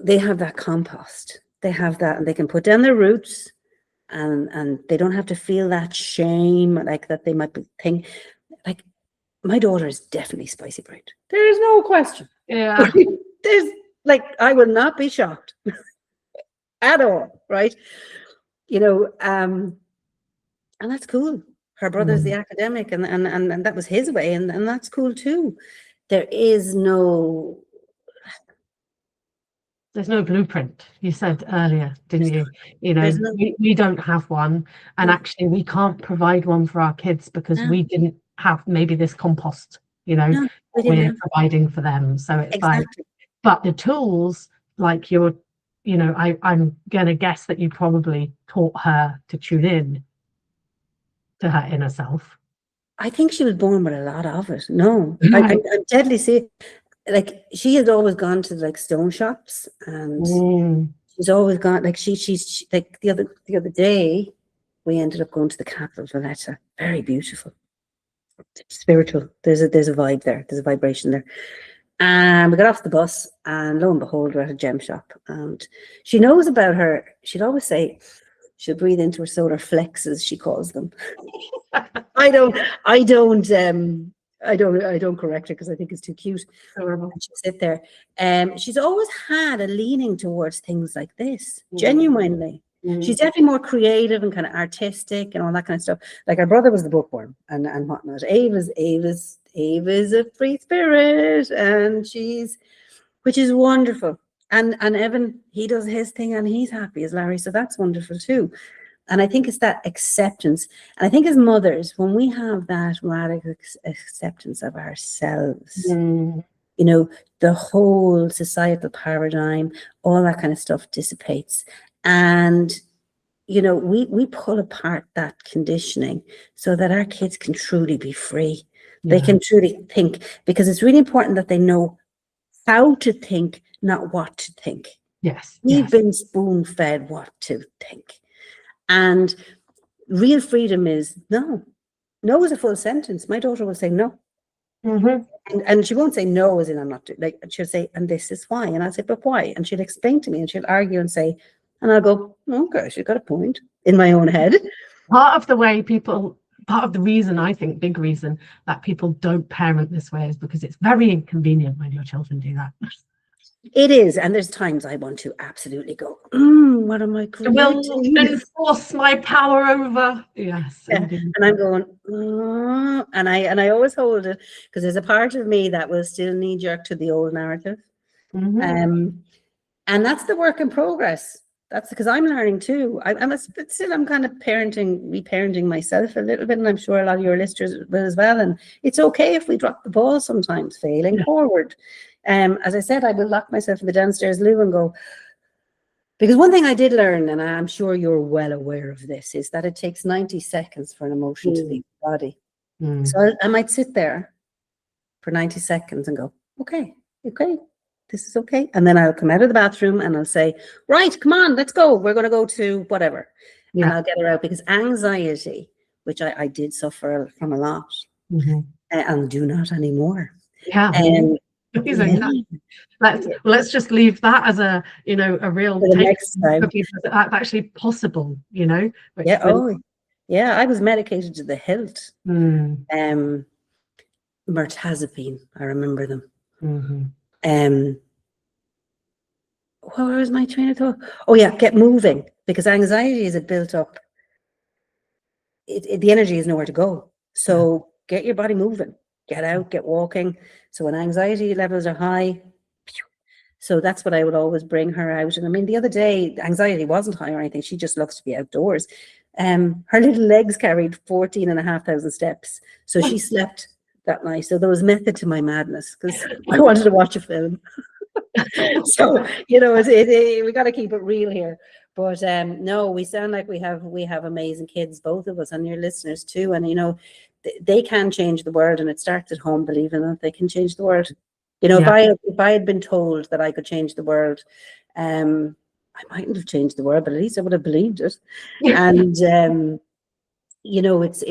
they have that compost. They have that, and they can put down their roots, and they don't have to feel that shame, like that they might be think. Like, my daughter is definitely spicy brained. There's no question. Yeah. I will not be shocked at all, right? And that's cool. Her brother's the academic, and that was his way, and that's cool too. There's no blueprint. You said earlier, didn't you? We don't have one, and actually we can't provide one for our kids because we didn't have maybe this compost, we're providing for them. So it's but the tools, like I'm gonna guess that you probably taught her to tune in to her inner self. I think she was born with a lot of it. No, I'm deadly serious. Like, she has always gone to stone shops, and she's always gone, she's like the other day we ended up going to the capital of Valletta. Very beautiful, spiritual. There's a vibe there. There's a vibration there. And we got off the bus, and lo and behold, we're at a gem shop, and she knows about her. She'd always say she'll breathe into her solar flexes, she calls them. I don't correct her because I think it's too cute. She sit there. She's always had a leaning towards things like this, genuinely. She's definitely more creative and kind of artistic and all that kind of stuff. Like, her brother was the bookworm and whatnot. Ava's a free spirit, and which is wonderful. And Evan, he does his thing and he's happy as Larry, so that's wonderful too. And I think it's that acceptance. And I think as mothers, when we have that radical acceptance of ourselves, you know, the whole societal paradigm, all that kind of stuff dissipates. And, you know, we pull apart that conditioning so that our kids can truly be free. They can truly think, because it's really important that they know how to think, not what to think. Yes. We've been spoon-fed what to think. And real freedom is no. No is a full sentence. My daughter will say no. And she won't say no as in I'm not doing, like, she'll say, and this is why. And I'll say, but why? And she'll explain to me, and she'll argue and say, and I'll go, okay, she's got a point in my own head. Part of the reason, I think, big reason that people don't parent this way is because it's very inconvenient when your children do that. It is, and there's times I want to absolutely go, what am I creating? Will enforce my power over. Yes. Yeah. And I'm going, and I always hold it, because there's a part of me that will still knee jerk to the old narrative. And that's the work in progress. That's because I'm learning too. I'm kind of reparenting myself a little bit, and I'm sure a lot of your listeners will as well. And it's okay if we drop the ball sometimes, failing forward. As I said, I will lock myself in the downstairs loo and go, because one thing I did learn, and I'm sure you're well aware of this, is that it takes 90 seconds for an emotion to leave the body. So I might sit there for 90 seconds and go, okay, this is okay. And then I'll come out of the bathroom and I'll say, right, come on, let's go. We're going to go to whatever. And I'll get her out, because anxiety, which I did suffer from a lot, and do not anymore. Let's just leave that as a, you know, a real next time. That's actually possible, you know. I was medicated to the hilt. Mirtazapine, I remember them. Where was my train of thought? Oh yeah, get moving, because anxiety is a built up. The energy is nowhere to go. So get your body moving, get out, get walking. So when anxiety levels are high, so that's what I would always bring her out. And I mean, the other day, anxiety wasn't high or anything. She just loves to be outdoors. Her little legs carried 14,500 steps. So she slept that night. So there was method to my madness, because I wanted to watch a film. So, you know, we got to keep it real here. But no, we sound like we have amazing kids, both of us, and your listeners too. And, you know, they can change the world, and it starts at home, believing that they can change the world. You know, if I had been told that I could change the world, I mightn't have changed the world, but at least I would have believed it. And you know, it's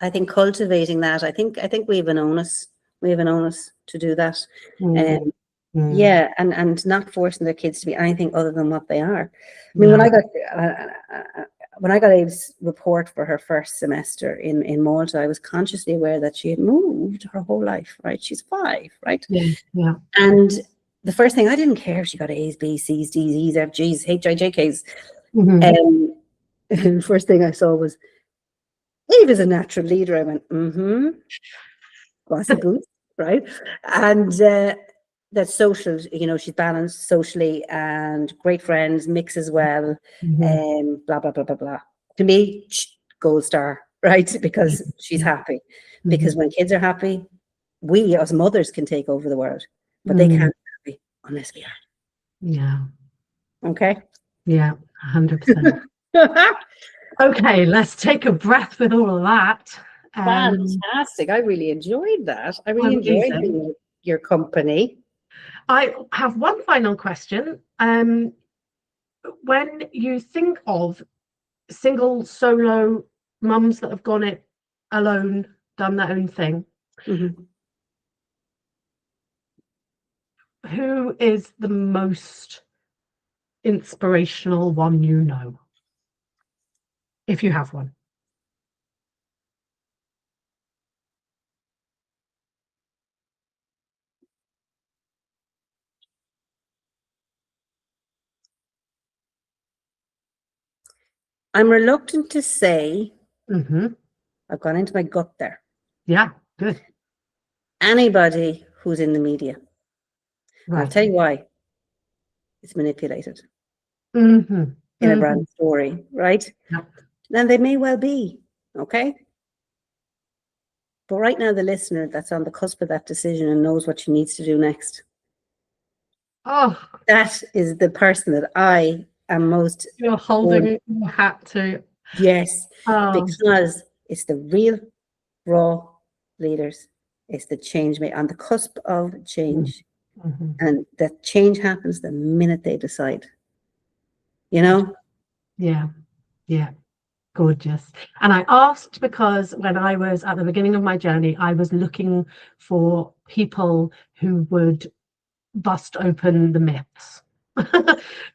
I think cultivating that. I think we have an onus to do that. And not forcing their kids to be anything other than what they are. I mean, when I got Abe's report for her first semester in Malta, I was consciously aware that she had moved her whole life, right? She's 5, right? And the first thing, I didn't care if she got A's, B's, C's, D's, E's, F, G's, H, I, J, K's. The first thing I saw was, Eve is a natural leader. I went, glossy boots, right? And that social, you know, she's balanced socially and great friends, mixes well, blah, blah, blah, blah, blah. To me, gold star, right? Because she's happy. Because when kids are happy, we as mothers can take over the world, but they can't be happy unless we are. Okay? 100%. Okay, let's take a breath with all of that. Fantastic. I really enjoyed that. I really enjoyed your company. I have one final question. When you think of single solo mums that have gone it alone, done their own thing, who is the most inspirational one you know? If you have one. I'm reluctant to say, I've gone into my gut there. Yeah, good. Anybody who's in the media. Right. I'll tell you why. It's manipulated in a brand story, right? Yep. And they may well be, okay? But right now, the listener that's on the cusp of that decision and knows what she needs to do next, Oh, that is the person that I am most, you're holding your hat to. yes, Oh, because it's the real raw leaders. It's the change made on the cusp of change. mhm. And that change happens the minute they decide, you know? Yeah, yeah. Gorgeous. And I asked because when I was at the beginning of my journey, I was looking for people who would bust open the myths,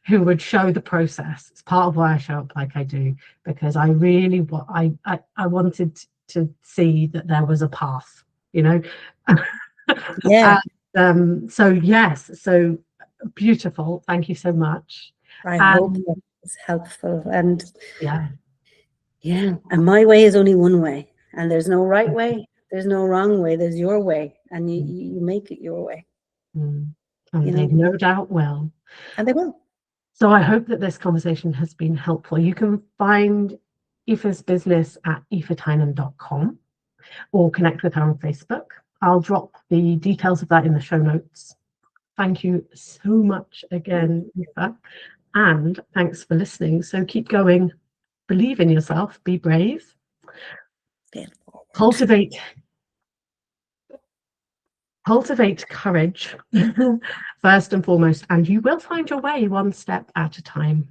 who would show the process. It's part of why I show up like I do, because I really I wanted to see that there was a path, you know. Yeah. So yes, so beautiful. Thank you so much. I hope And that was helpful. And yeah. yeah, and my way is only one way. And there's no right way. There's no wrong way. There's your way. And you make it your way, And you they know? no doubt will. And they will. So I hope that this conversation has been helpful. You can find Aoife's business at aoifetynan.com or connect with her on Facebook. I'll drop the details of that in the show notes. Thank you so much again, Aoife. And thanks for listening. So keep going, believe in yourself, be brave, cultivate courage first and foremost, and you will find your way one step at a time.